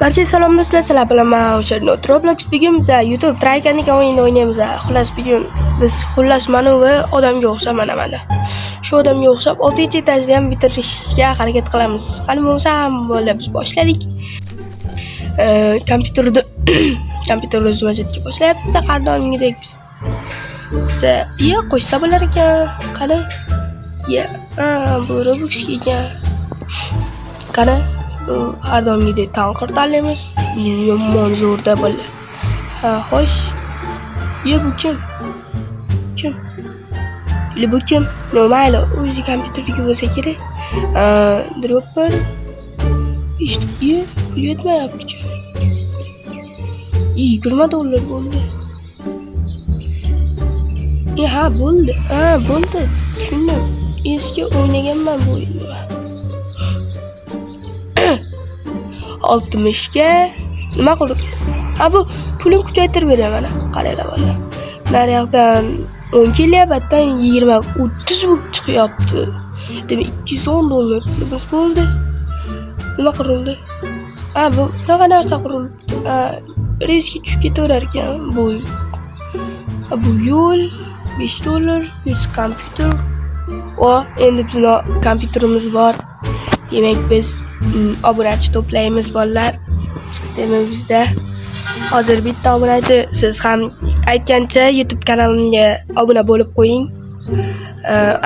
Barcha salom do'stlar, sizlar bilan men o'sha Roblox bugun biz YouTube Traykanning o'yinini o'ynaymiz. Xullas bugun biz mana va odamga o'xshab mana. Shu odamga o'xshab 6-etajni ham bitirishga harakat qilamiz. Qani bo'lsa ham bo'lib biz boshladik. Kompyuterda zo'majatga boshlayapti. Qardoningdek biz qo'ysa bo'lar ekan. Qani? Bu Roblox ekan. Qani? Har doimgidek tanqir tanlaymiz. Yomon zo'rda bo'ldi. Xo'sh. Bu kim? Bu kim? Mayli, o'zi kompyuterga bo'lsa kerak. Dropper. Pul yetmayapti. $20 bo'ldi. Bo'ldi. Tushundim. Eski o'ynaganman bu o'yinni. 60 ga nima qilib? Bu pulim kuchaytirib beraman. Qaranglar mana. Naryoqdan 10 kelyapti, 20, 30 bo'lib chiqyapti. Demak $210 pulimiz bo'ldi. Nima qirildi? Bu nima narsa qirildi? Riskga tushib ketaverar ekan bu. Bu yo'l $5, biz kompyuter. Endi bizning kompyuterimiz bor. Demak biz obunachi to'playmiz bolalar. Demak bizda hozir bitta obunachi, siz ham aytgancha YouTube kanalimga obuna bo'lib qo'ying.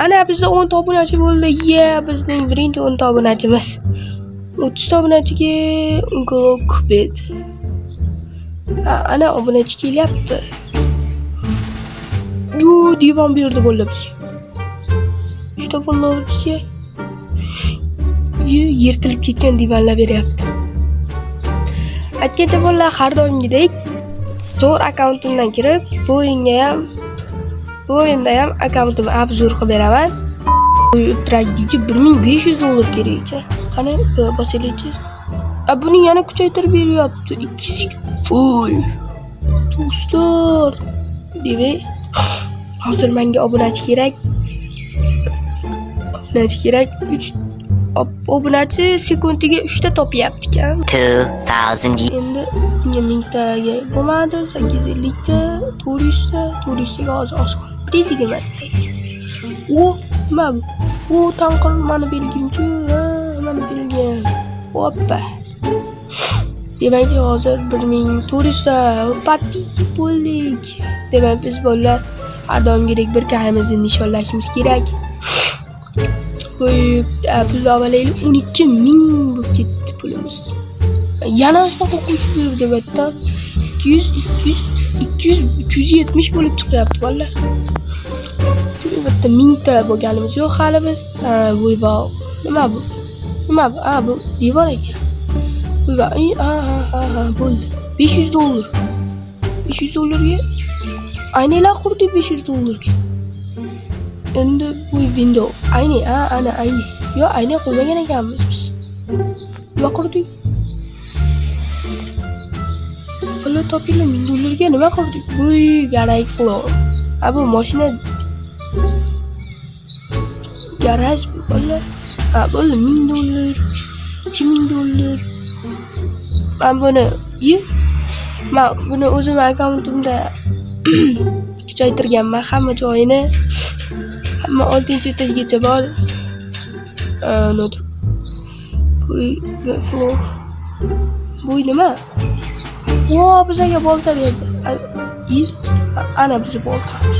Ana bizda 10 ta obunachi bo'ldi. Bizning birinchi 10 ta obunachimiz. 30 ta obunachiga ko'pet. Ana obunachi kelyapti. Divan berdi bo'lib bizga. 3 ta followersga yirtilib ketgan divanlar beryapti. Aytgancha bolalar har doimgidek zo'r akkauntimdan kirib, bu o'yinda ham akkauntimni obzor qilib beraman. Bu tragiga $1500 kerak ekan. Qani bosingchi. Buni yana kuchaytirib beryapti. 2 full. Do'stlar. Demak, hozir menga obunachi kerak. 3 obunachi sekundiga 3 ta topyapti ekan. 2000. Endi 1000 taga bo'lmadi, 850 ta, 400 ta, 400 taga hozir oz qoldi. 120 ta. Nima bu? Tanqir mana belgimchi, mana belgim. Hoppa. Demak, hozir 1400 ta podpisчик bo'ldik. Demak, biz bolalar har doimgidek bir kayimizni nishonlashimiz kerak. Pul avalaylik 12.000 bo'lib ketdi pulimiz. Yana shunaqa qo'shib berdi bitta. 370 bo'lib chiqyapti bolalar. Bitta 1000 ta bo'lganimiz yo'q hali biz. Nima bu? Bu devor ekan. Bo'ldi. $500. $500 ga aynalar qurdik $500 ga. Endi bu window ayni yo ayni qo'ymagan ekanmiz biz. Nima qildik? Pul topildi $1000 ga nima qildik? Bu garaj floor. Bu mashina garaj bo'ldi. Bo'ldi $1000, $2000. Men buni o'zim akkauntimda kuchaytirganman hamma joyini. Hamma 6-etajgacha bor. Bu nima? Bizga bolta berdi. Ana bizni boltamiz.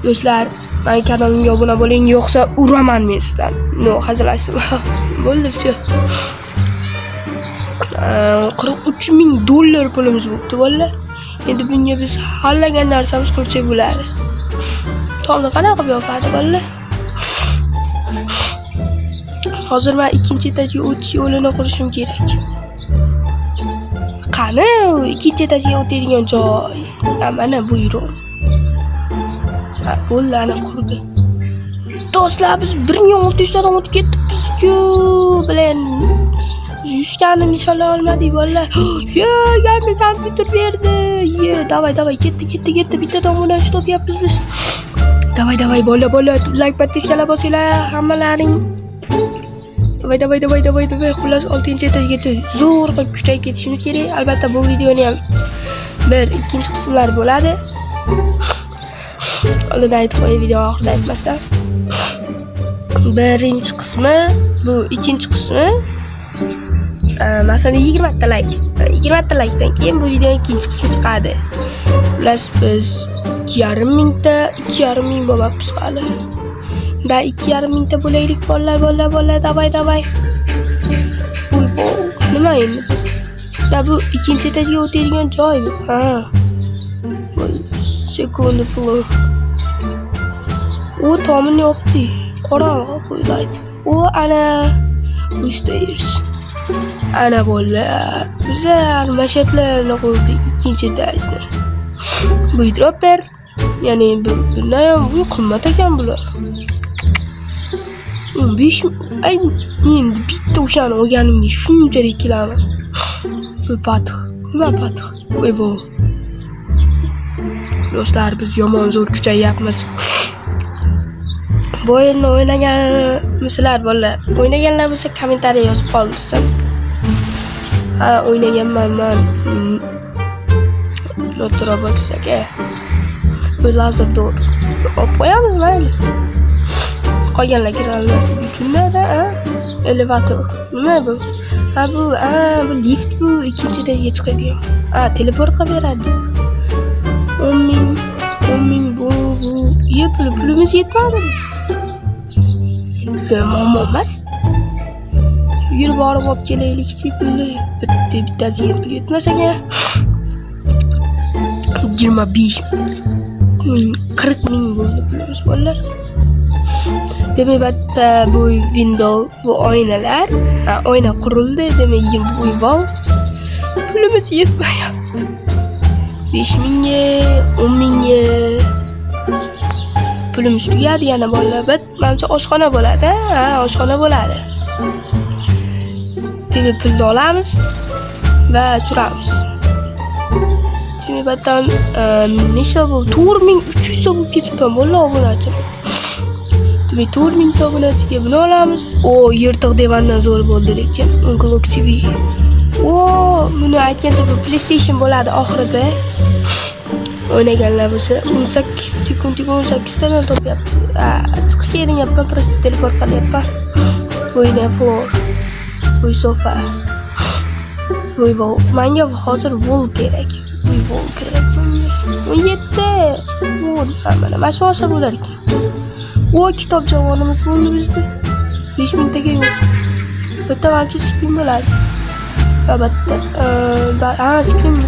Do'stlar, men kanalimga obuna bo'ling, yo'qsa uraman men sizdan. Hazillashdim. Bo'ldi, все. $43.000 pulimiz bo'ldi, bolalar. Endi bunga biz xohlagan narsamiz qilsak bo'ladi. Tomni qanaqa qilib yopadi bolalar? Hozir men 2-etajga o'tish yo'lini qurishim kerak. Qani 2-etajga o'tadigan joy? Mana buyruq. Bo'ldi, ana qurdi. Do'stlar, biz 1600 tadan o'tib ketdik-ku. Bilan 100 tani nishonlay olmadik bolalar. Yangi kompyuter berdi. Davay, ketdi. Bittadan buni topyapmiz biz. Davay, bola, like, podpiskalar bosinglar, hammalaring. Davay. Xullas 6-etajgacha zo'r qilib kuchayib ketishimiz kerak. Albatta bu videoni ham bir ikkinchi qismlar bo'ladi. Oldin aytib qo'yay, video oxirida aytmasdan. Birinchi qismi, bu ikkinchi qismi. Masalan 20 ta like. 20 ta likedan keyin bu videoning ikkinchi qismi chiqadi. Xullas biz 2,5 ming bo'lmabmiz hali. Da 2,5 mingta bo'laylik bolalar, davay. Nima endi? Da bu ikkinchi etajga o'tadigan joy bu. Ha. Second floor. O tomini yopdi. Qorong'i qo'ylaydi. O ana stairs. Ana bolalar. Güzel mashatlarni qo'ydik ikkinchi etajda. Bu dropper. Ya'ni bundan ham bu qimmat ekan bular. 15 ay endi bitta o'shani olganimga shunchalik kelaman. Bu patix. Nima patix? Voy. Do'stlar, biz yomon zo'r kuchayyapmiz. Bu o'yinni o'ynaganmisizlar bolalar? O'ynaganlar bo'lsa kommentariya yozib qoldirsin. Ha, o'ynaganman men. Notrobot aka. Bu lazer door. Olib qo'yamiz mayli. Qolganlar kira olmasligi uchun-da, elevator. Nima bu? Bu lift bu ikkinchi etajga chiqadigan. Teleport qilib beradi. 10 ming bu. Pulimiz yetmadimi? Endi muammo emas. Yurib borib olib kelaylik-chi pulni. Bittasiga pul yetmasaga 25 ming, 40 ming bo'ldi pulimiz bolalar. Demak, bitta bu window, bu oynalar, oyna qurildi, demak 20 volt. Pulimiz yetmayapti. 5 mingga, 10 mingga pulimiz tugadi yana bolalar. Menimcha oshxona bo'ladi, oshxona bo'ladi. Demak, pulni olamiz va suramiz. Demak, battan nechta bu 4300 ta bo'lib ketibdi bolalar obunachi. Demak, 4000 ta obunachiga buni olamiz. Yirtiq devandan zo'r bo'ldi lekin. Clock TV. Buni aytgancha bu PlayStation bo'ladi oxirida. O'ynaganlar bo'lsa 18 sekundiga 18 tadan topyapti. Chiqishga erinayapman, prosta teleport qilyapman. Bo'yna floor. Bo'y sofa. Bo'y vol. Menga hozir vol kerak. Bo'y vol kerak. 17. Mana shu olsa bo'lar ekan. Kitob javonimiz bo'ldi bizda. 5000 taga yo'q. Bitta mancha skin bo'ladi. Albatta.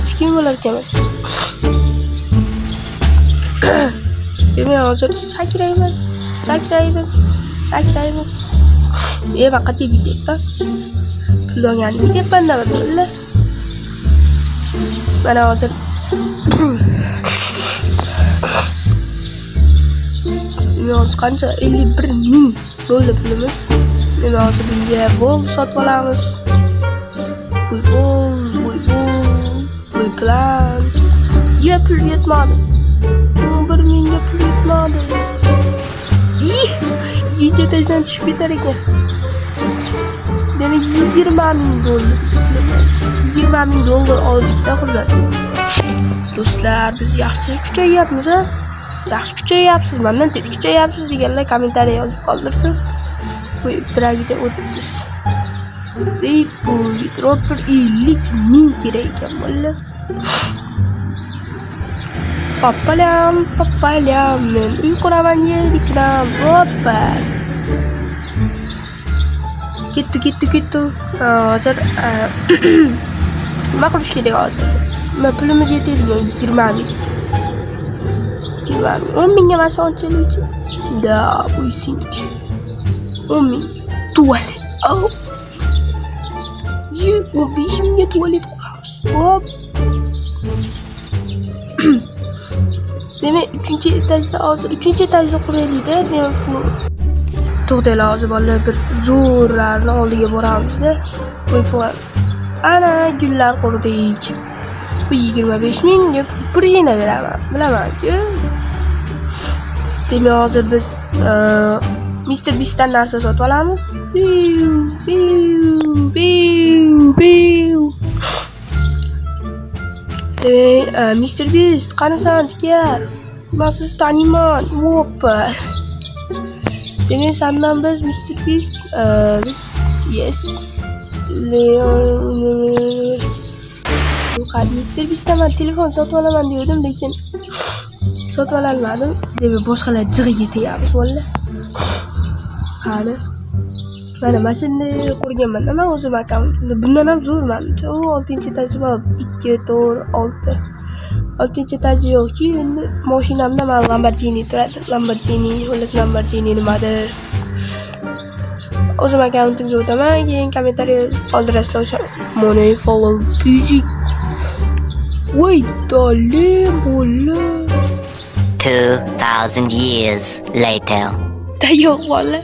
Skin bo'lar ekan. Demak, hozir sakraymiz. Vaqatga ketyapman. Pul olganiga ketyapman-da bitta. Mana hozir Yozib qancha 51 ming bo'ldi pulimiz. Demak, hozir bunga bol sotib olamiz. Bu plan. Pul yetmadi. 11 mingga pul yetmadi. Ikkinchi etajdan tushib ketar ekan. Demak, 20 ming bo'ldi. 20 ming dollar oldik-da xullas. Do'stlar, biz yaxshi kuchayyapmiz. Yaxshi kuchayyapsiz, mendan tez kuchayyapsiz deganlar kommentariya yozib qoldirsin. Bu dragida o'tdik. Bu dropper 50 ming kerak ekan bolalar. Papalam, men uy quraman yeriklam. Hoppa. Ketdi. Hozir nima qilish kerak hozir? Pulimiz yetadigan 20 ming. 10 mingga mana shunchalik. Da, uysinki. 10 ming. Tuvalet. 15 mingga tuvalet quramiz. Hop. Demak, 3-etajda hozir 3-etajda quraylik-da. To'xtanglar, hozir bolalar bir zo'rlarni oldiga boramiz-da. Qo'yib. Ana gullar qurdik. Bu 25 mingga purina beraman. Bilaman-ku. Demak, hozir biz Mr. Beast'dan narsa sotib olamiz. Mr. Beast, qanasan jigar? Men sizni taniyman. Hoppa. Demak, sendan biz Mr. Beast, biz yes. Mr. Beast'dan men telefon sotib olaman dedim, lekin sotib ololmadim. Demak, boshqalar jig'iga tegamiz, valla. Qani. Mana mashina qurganman men o'zim akkauntimda. Bundan ham zo'r menimcha. O 6-etaji bor. 2, 4, 6. 6-etaji yo'qki, endi mashinamda men Lamborghini turadi. Lamborghini, xullas Lamborghini nimadir. O'zim akkauntimga o'taman, keyin kommentariy qoldirasizlar o'sha. Money follow music. Voy, dole bo'la. 2000 years later. Yo'q valla.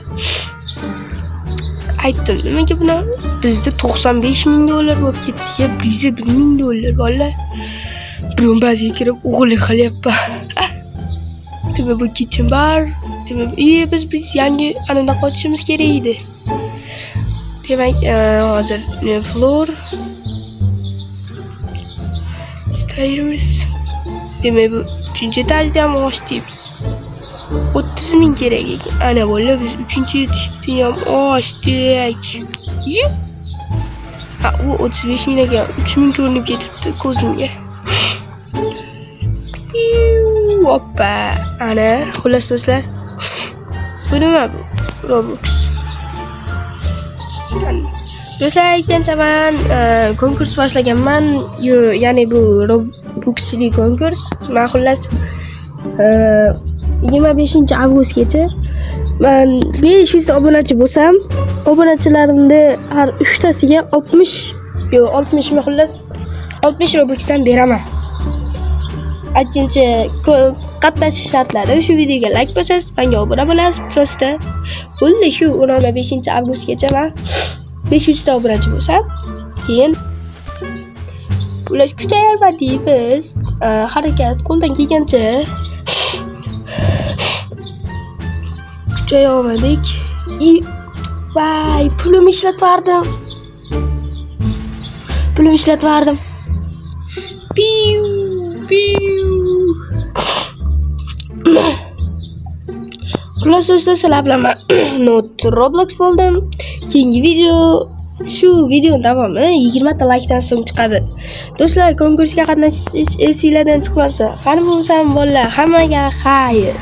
Aytdim, nimaga buni bizda $95,000 bo'lib ketdi. Bizda $1,000 valla. Biron ba'ziga kirib o'g'irlik qilyapman. Demak, bu kitchen bar. Demak, biz yangi anadan qochishimiz kerak edi. Demak, hozir floor stairs. Demak, bu 3-etajda ham ochdik. 30,000 kerak ekan. Ana valla biz 3-etishda ham ochdik. Ha, u 35,000 ekan. 3,000 ko'rinib ketibdi ko'zimga. Hoppa. Ana, xullas do'stlar. Bu nima bu? Roblox. Do'stlar, aytganchaman, konkurs boshlaganman. Ya'ni bu Robloxli konkurs. Men xullas 25-avgustgacha men 500 ta obunachi bo'lsam, obunachilarimni har 3 tasiga 60 xullas 60 Robloxdan beraman. Aytgancha qatnashish shartlari shu videoga like bosasiz, menga obuna bo'lasiz. Prosta bo'ldi shu 15-avgustgacha men 500 ta obunachi bo'lsam, keyin ulash kuchayarman deymiz. Harakat qo'ldan kelgancha kuchayolmadik. Vay, pulim ishlatvardim. Piu. Xullas do'stlar, sizlar bilan not Roblox bo'ldim. Keyingi video shu videoning davomi 20 ta like dan so'ng chiqadi. Do'stlar, konkursga qatnashish esingizdan chiqmasa, qani bo'lsam, bolalar, hammaga xayr.